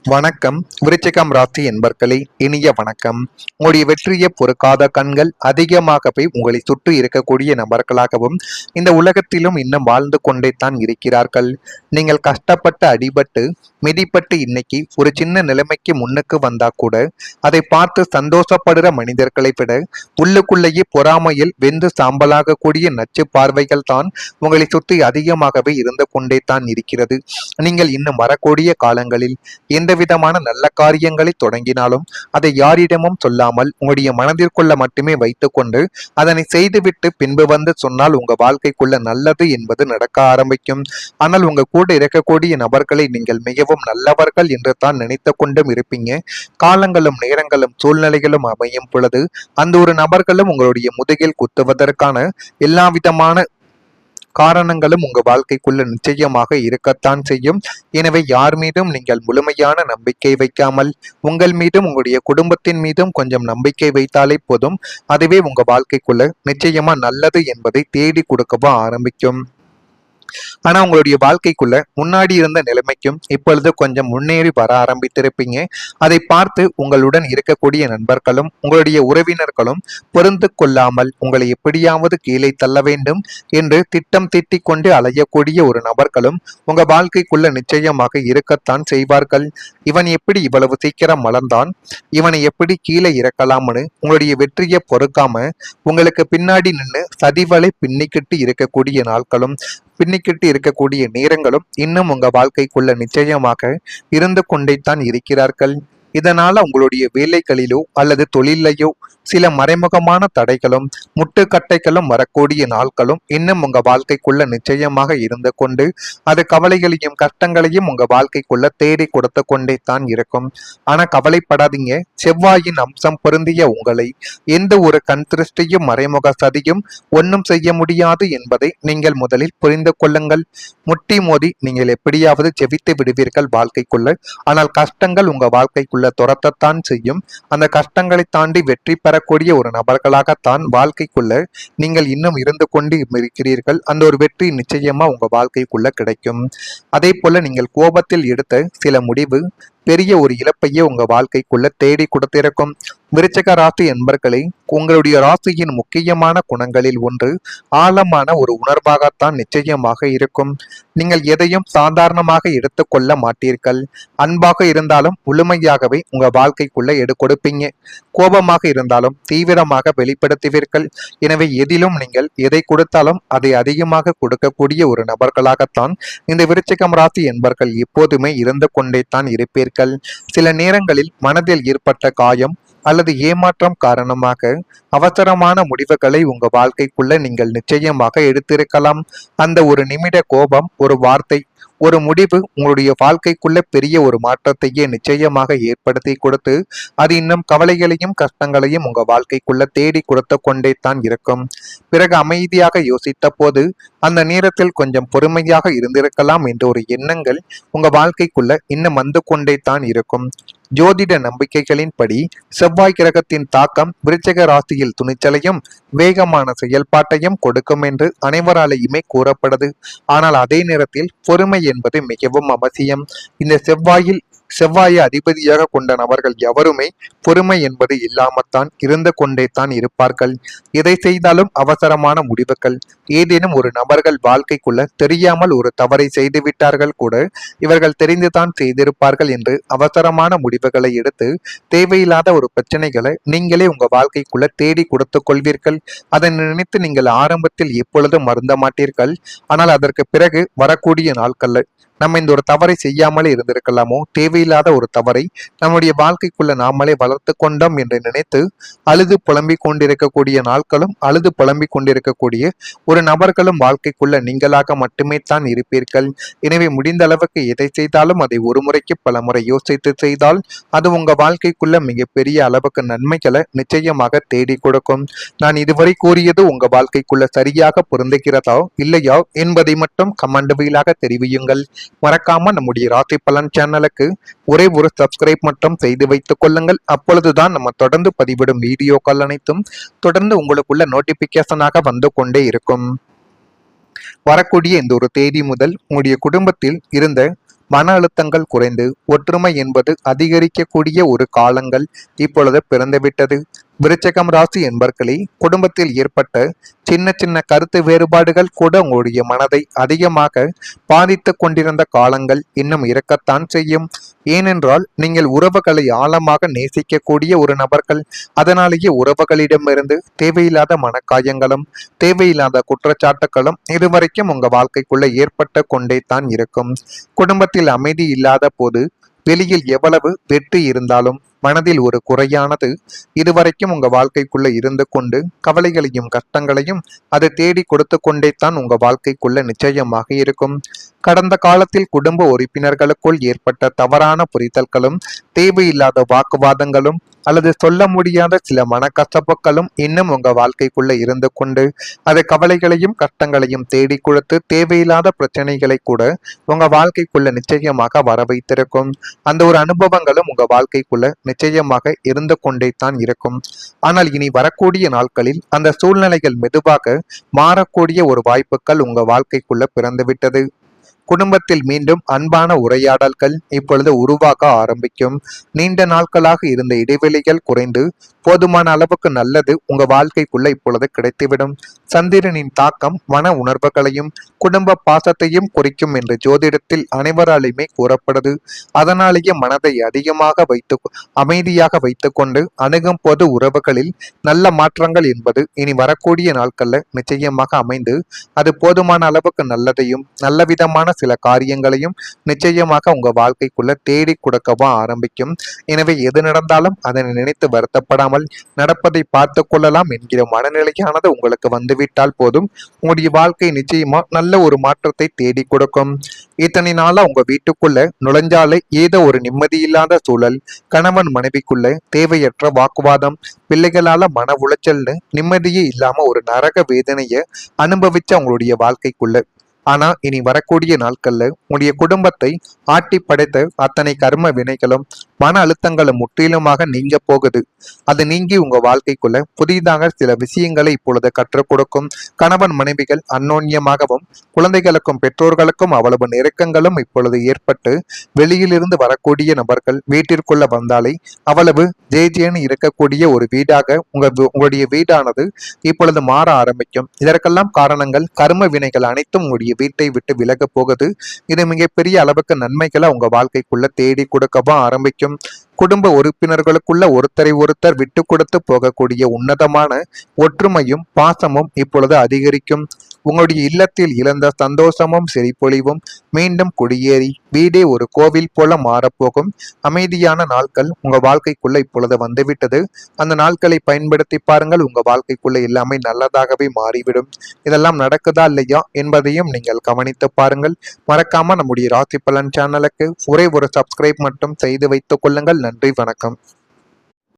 வணக்கம். விருச்சிகம் ராசி என்பர்களே, இனிய வணக்கம். உங்களுடைய வெற்றியை பொறுக்காத கண்கள் அதிகமாகவே உங்களை சுற்றி இருக்கக்கூடிய நபர்களாகவும் இந்த உலகத்திலும் இன்னும் வாழ்ந்து கொண்டே தான் இருக்கிறார்கள். நீங்கள் கஷ்டப்பட்டு அடிபட்டு மிதிப்பட்டு இன்னைக்கு ஒரு சின்ன நிலைமைக்கு முன்னுக்கு வந்தா கூட அதை பார்த்து சந்தோஷப்படுற மனிதர்களை விட உள்ளுக்குள்ளேயே பொறாமையில் வெந்து சாம்பலாக கூடிய நச்சு பார்வைகள் தான் உங்களை சுற்றி அதிகமாகவே இருந்து கொண்டே தான் இருக்கிறது. நீங்கள் இன்னும் வரக்கூடிய காலங்களில் எந்த விதமான நல்ல காரியங்களை தொடங்கினாலும் அதை யாரிடமும் சொல்லாமல் உங்களுடைய மனதிற்குள்ள மட்டுமே வைத்துக்கொண்டு அதனை செய்துவிட்டு பின்பு வந்து சொன்னால் உங்க வாழ்க்கைக்குள்ள நல்லது என்பது நடக்க ஆரம்பிக்கும். ஆனால் உங்க கூட இருக்கக்கூடிய நபர்களை நீங்கள் மிகவும் நல்லவர்கள் என்று தான் நினைத்து கொண்டும் இருப்பீங்க. காலங்களும் நேரங்களும் சூழ்நிலைகளும் அமையும் பொழுது அந்த ஒரு நபர்களும் உங்களுடைய முதுகில் குத்துவதற்கான எல்லா விதமான காரணங்களும் உங்க வாழ்க்கைக்குள்ள நிச்சயமாக இருக்கத்தான் செய்யும். எனவே யார் மீதும் நீங்கள் முழுமையான நம்பிக்கை வைக்காமல் உங்கள் மீதும் உங்களுடைய குடும்பத்தின் மீதும் கொஞ்சம் நம்பிக்கை வைத்தாலே போதும். அதுவே உங்க வாழ்க்கைக்குள்ள நிச்சயமா நல்லது என்பதை தேடி கொடுக்கவும் ஆரம்பிக்கும். ஆனா உங்களுடைய வாழ்க்கைக்குள்ள முன்னாடி இருந்த நிலைமைக்கும் இப்பொழுது கொஞ்சம் முன்னேறி வர ஆரம்பித்திருப்பீங்க. அதை பார்த்து உங்களுடன் இருக்கக்கூடிய நண்பர்களும் உங்களுடைய உறவினர்களும் பொருந்து கொள்ளாமல் உங்களை எப்படியாவது கீழே தள்ள வேண்டும் என்று திட்டம் தீட்டிக் கொண்டு அலையக்கூடிய ஒரு நபர்களும் உங்க வாழ்க்கைக்குள்ள நிச்சயமாக இருக்கத்தான் செய்வார்கள். இவன் எப்படி இவ்வளவு சீக்கிரம் வளர்ந்தான், இவனை எப்படி கீழே இறக்கலாம்னு உங்களுடைய வெற்றியை பொறுக்காம உங்களுக்கு பின்னாடி நின்று சதிவலை பின்னிக்கிட்டு இருக்கக்கூடிய நாட்களும் பின்னிக்கிட்டு இருக்கக்கூடிய நேரங்களும் இன்னும் உங்க வாழ்க்கைக்குள்ள நிச்சயமாக இருந்து கொண்டேதான் இருக்கிறார்கள். இதனால உங்களுடைய வேலைகளிலோ அல்லது தொழிலையோ சில மறைமுகமான தடைகளும் முட்டுக்கட்டைகளும் வரக்கூடிய நாட்களும் இன்னும் உங்க வாழ்க்கைக்குள்ள நிச்சயமாக இருந்து கொண்டு அது கவலைகளையும் கஷ்டங்களையும் உங்க வாழ்க்கைக்குள்ள தேடி கொடுத்து கொண்டே தான் இருக்கும். ஆனா கவலைப்படாதீங்க. செவ்வாயின் அம்சம் பொருந்திய உங்களை எந்த ஒரு கண் திருஷ்டியும் மறைமுக சதியும் ஒன்றும் செய்ய முடியாது என்பதை நீங்கள் முதலில் புரிந்து கொள்ளுங்கள். முட்டி மோதி நீங்கள் எப்படியாவது ஜெபித்து விடுவீர்கள் வாழ்க்கைக்குள்ள. ஆனால் கஷ்டங்கள் உங்க வாழ்க்கைக்குள்ள துரத்தத்தான் செய்யும். அந்த கஷ்டங்களை தாண்டி வெற்றி பெறக்கூடிய ஒரு நபர்களாகத்தான் வாழ்க்கைக்குள்ள நீங்கள் இன்னும் இருந்து கொண்டு இருக்கிறீர்கள். அந்த ஒரு வெற்றி நிச்சயமா உங்க வாழ்க்கைக்குள்ள கிடைக்கும். அதே போல நீங்கள் கோபத்தில் எடுத்த சில முடிவு பெரிய ஒரு இழப்பையே உங்க வாழ்க்கைக்குள்ள தேடி கொடுத்திருக்கும். விருச்சிக ராசி என்பர்களை உங்களுடைய ராசியின் முக்கியமான குணங்களில் ஒன்று ஆழமான ஒரு உணர்வாகத்தான் நிச்சயமாக இருக்கும். நீங்கள் எதையும் சாதாரணமாக எடுத்துக்கொள்ள மாட்டீர்கள். அன்பாக இருந்தாலும் முழுமையாகவே உங்க வாழ்க்கைக்குள்ள கொடுப்பீங்க. கோபமாக இருந்தாலும் தீவிரமாக வெளிப்படுத்துவீர்கள். எனவே எதிலும் நீங்கள் எதை கொடுத்தாலும் அதை அதிகமாக கொடுக்கக்கூடிய ஒரு நபர்களாகத்தான் இந்த விருச்சிகம் ராசி என்பர்கள் எப்போதுமே இருந்து கொண்டே தான் இருப்பீர்கள். சில நேரங்களில் மனதில் ஏற்பட்ட காயம் அல்லது ஏமாற்றம் காரணமாக அவசரமான முடிவுகளை உங்க வாழ்க்கைக்குள்ள நீங்கள் நிச்சயமாக எடுத்திருக்கலாம். அந்த ஒரு நிமிட கோபம், ஒரு வார்த்தை, ஒரு முடிவு உங்களுடைய வாழ்க்கைக்குள்ள பெரிய ஒரு மாற்றத்தையே நிச்சயமாக ஏற்படுத்தி கொடுத்து அது இன்னும் கவலைகளையும் கஷ்டங்களையும் உங்க வாழ்க்கைக்குள்ள தேடி கொடுத்து கொண்டே தான் இருக்கும். பிறகு அமைதியாக யோசித்த போது அந்த நேரத்தில் கொஞ்சம் பொறுமையாக இருந்திருக்கலாம் என்ற ஒரு எண்ணங்கள் உங்க வாழ்க்கைக்குள்ள இன்னும் வந்து கொண்டே தான் இருக்கும். ஜோதிட நம்பிக்கைகளின்படி செவ்வாய் கிரகத்தின் தாக்கம் விருச்சிக ராசியில் துணிச்சலையும் வேகமான செயல்பாட்டையும் கொடுக்கும் என்று அனைவராலேயுமே கூறப்படுது. ஆனால் அதே நேரத்தில் பொறுமை என்பது மிகவும் அவசியம். இந்த செவ்வாயை அதிபதியாக கொண்ட நபர்கள் எவருமே பொறுமை என்பது இல்லாமத்தான் இருந்து கொண்டே தான் இருப்பார்கள். எதை செய்தாலும் அவசரமான முடிவுகள். ஏதேனும் ஒரு நபர்கள் வாழ்க்கைக்குள்ள தெரியாமல் ஒரு தவறை செய்துவிட்டார்கள் கூட இவர்கள் தெரிந்துதான் செய்திருப்பார்கள் என்று அவசரமான முடிவுகளை எடுத்து தேவையில்லாத ஒரு பிரச்சனைகளை நீங்களே உங்க வாழ்க்கைக்குள்ள தேடி கொடுத்து கொள்வீர்கள். அதை நினைத்து நீங்கள் ஆரம்பத்தில் எப்பொழுதும் மருந்த மாட்டீர்கள். ஆனால் அதற்கு பிறகு வரக்கூடிய நாட்கள்ல நம்ம இந்த ஒரு தவறை செய்யாமலே இருந்திருக்கலாமோ, தேவையில்லாத ஒரு தவறை நம்முடைய வாழ்க்கைக்குள்ள நாமளே வளர்த்து கொண்டோம் என்று நினைத்து அழுது புலம்பிக் கொண்டிருக்கக்கூடிய நாட்களும் அழுது புலம்பிக் கொண்டிருக்கக்கூடிய ஒரு நபர்களும் வாழ்க்கைக்குள்ள நீங்களாக மட்டுமே தான் இருப்பீர்கள். எனவே முடிந்த அளவுக்கு எதை செய்தாலும் அதை ஒரு முறைக்கு பல முறை யோசித்து செய்தால் அது உங்க வாழ்க்கைக்குள்ள மிகப்பெரிய அளவுக்கு நன்மைகளை நிச்சயமாக தேடி கொடுக்கும். நான் இதுவரை கூறியது உங்க வாழ்க்கைக்குள்ள சரியாக பொருந்துகிறதா இல்லையா என்பதை மட்டும் கமெண்ட் வாயிலாக தெரிவியுங்கள். மறக்காம நம்முடைய ராசி பலன் சேனலுக்கு ஒரே ஒரு சப்ஸ்கிரைப் மட்டும் செய்து வைத்துக் கொள்ளுங்கள். அப்பொழுதுதான் நம்ம தொடர்ந்து பதிவிடும் வீடியோக்கள் அனைத்தும் தொடர்ந்து உங்களுக்குள்ள நோட்டிபிகேஷனாக வந்து கொண்டே இருக்கும். வரக்கூடிய இந்த ஒரு தேதி முதல் உங்களுடைய குடும்பத்தில் இருந்த மன அழுத்தங்கள் குறைந்து ஒற்றுமை என்பது அதிகரிக்கக்கூடிய ஒரு காலங்கள் இப்பொழுது பிறந்துவிட்டது. விருச்சகம் ராசி என்பர்களே, குடும்பத்தில் ஏற்பட்ட சின்ன சின்ன கருத்து வேறுபாடுகள் கூட உங்களுடைய மனதை அதிகமாக பாதித்து கொண்டிருந்த காலங்கள் இன்னும் இருக்கத்தான் செய்யும். ஏனென்றால் நீங்கள் உறவுகளை ஆழமாக நேசிக்கக்கூடிய ஒரு நபர்கள். அதனாலேயே உறவுகளிடமிருந்து தேவையில்லாத மனக்காயங்களும் தேவையில்லாத குற்றச்சாட்டுகளும் இதுவரைக்கும் உங்க வாழ்க்கைக்குள்ள ஏற்பட்டு கொண்டே தான் இருக்கும். குடும்பத்தில் அமைதி இல்லாத போது வெளியில் எவ்வளவு வெற்றி இருந்தாலும் மனதில் ஒரு குறையானது இதுவரைக்கும் உங்க வாழ்க்கைக்குள்ள இருந்து கொண்டு கவலைகளையும் கஷ்டங்களையும் அது தேடி கொடுத்து கொண்டே தான் உங்க வாழ்க்கைக்குள்ள நிச்சயமாக இருக்கும். கடந்த காலத்தில் குடும்ப உறுப்பினர்களுக்குள் ஏற்பட்ட தவறான புரிதல்களும் தேவையில்லாத வாக்குவாதங்களும் அல்லது சொல்ல முடியாத சில மனக்கசப்புகளும் இன்னும் உங்க வாழ்க்கைக்குள்ள இருந்து கொண்டு அது கவலைகளையும் கஷ்டங்களையும் தேடி கொடுத்து தேவையில்லாத பிரச்சனைகளை கூட உங்க வாழ்க்கைக்குள்ள நிச்சயமாக வர வைத்திருக்கும். அந்த ஒரு அனுபவங்களும் உங்க வாழ்க்கைக்குள்ள நிச்சயமாக இருந்து கொண்டே தான் இருக்கும். ஆனால் இனி வரக்கூடிய நாட்களில் அந்த சூழ்நிலைகள் மெதுவாக மாறக்கூடிய ஒரு வாய்ப்புகள் உங்க வாழ்க்கைக்குள்ள பிறந்துவிட்டது. குடும்பத்தில் மீண்டும் அன்பான உரையாடல்கள் இப்பொழுது உருவாக ஆரம்பிக்கும். நீண்ட நாட்களாக இருந்த இடைவெளிகள் குறைந்து போதுமான அளவுக்கு நல்லது உங்க வாழ்க்கைக்குள்ள இப்பொழுது கிடைத்துவிடும். சந்திரனின் தாக்கம் மன உணர்வுகளையும் குடும்ப பாசத்தையும் குறிக்கும் என்று ஜோதிடத்தில் அனைவராலுமே கூறப்படுது. அதனாலேயே மனதை அதிகமாக அமைதியாக வைத்துக்கொண்டு அணுகும் போது உறவுகளில் நல்ல மாற்றங்கள் என்பது இனி வரக்கூடிய நாட்கள்ல நிச்சயமாக அமைந்து அது போதுமான அளவுக்கு நல்லதையும் நல்ல விதமான சில காரியங்களையும் நிச்சயமாக உங்க வாழ்க்கைக்குள்ள தேடி கொடுக்கவும் ஆரம்பிக்கும். எனவே எது நடந்தாலும் அதனை நினைத்து வருத்தப்படாமல் நடப்பதை பார்த்து கொள்ளலாம் என்கிற மனநிலையானது உங்களுக்கு வந்துவிட்டால் போதும். உங்களுடைய வாழ்க்கை நிச்சயமா நல்ல ஒரு மாற்றத்தை தேடி கொடுக்கும். இத்தனை நாளா உங்க வீட்டுக்குள்ள நுழைஞ்சாலே ஏதோ ஒரு நிம்மதியில்லாத சூழல், கணவன் மனைவிக்குள்ள தேவையற்ற வாக்குவாதம், பிள்ளைகளால மன உளைச்சல்னு நிம்மதியே இல்லாம ஒரு நரக வேதனைய அனுபவிச்ச உங்களுடைய வாழ்க்கைக்குள்ள ஆனா இனி வரக்கூடிய நாட்கள்ல உங்களுடைய குடும்பத்தை ஆட்டி படைத்த அத்தனை கர்ம வினைகளும் மன அழுத்தங்களும் முற்றிலுமாக நீங்க போகுது. அது நீங்கி உங்க வாழ்க்கைக்குள்ள புதிதாக சில விஷயங்களை இப்பொழுது கற்றுக் கொடுக்கும். கணவன் மனைவிகள் அந்யோன்யமாகவும் குழந்தைகளுக்கும் பெற்றோர்களுக்கும் அவ்வளவு நெருக்கங்களும் இப்பொழுது ஏற்பட்டு வெளியிலிருந்து வரக்கூடிய நபர்கள் வீட்டிற்குள்ள வந்தாலே அவ்வளவு ஜேஜேன்னு இருக்கக்கூடிய ஒரு வீடாக உங்களுடைய வீடானது இப்பொழுது மாற ஆரம்பிக்கும். இதற்கெல்லாம் காரணங்கள் கர்ம வினைகள் அனைத்தும் உங்களுடைய வீட்டை விட்டு விலக போகுது. இது மிகப்பெரிய அளவுக்கு நன்மைகளை உங்க வாழ்க்கைக்குள்ள தேடி கொடுக்கவும் ஆரம்பிக்கும். குடும்ப உறுப்பினர்களுக்குள்ள ஒருத்தரை ஒருத்தர் விட்டு கொடுத்து போகக்கூடிய உன்னதமான ஒற்றுமையும் பாசமும் இப்பொழுது அதிகரிக்கும். உங்களுடைய இல்லத்தில் இழந்த சந்தோஷமும் செழிப்பொழிவும் மீண்டும் குடியேறி வீடே ஒரு கோவில் போல மாறப்போகும். அமைதியான நாட்கள் உங்க வாழ்க்கைக்குள்ள இப்பொழுது வந்துவிட்டது. அந்த நாட்களை பயன்படுத்தி பாருங்கள். உங்க வாழ்க்கைக்குள்ள எல்லாமே நல்லதாகவே மாறிவிடும். இதெல்லாம் நடக்குதா இல்லையா என்பதையும் நீங்கள் கவனித்து பாருங்கள். மறக்காம நம்முடைய ராசி பலன் சேனலுக்கு ஒரே ஒரு சப்ஸ்கிரைப் மட்டும் செய்து வைத்துக் கொள்ளுங்கள். நன்றி, வணக்கம்.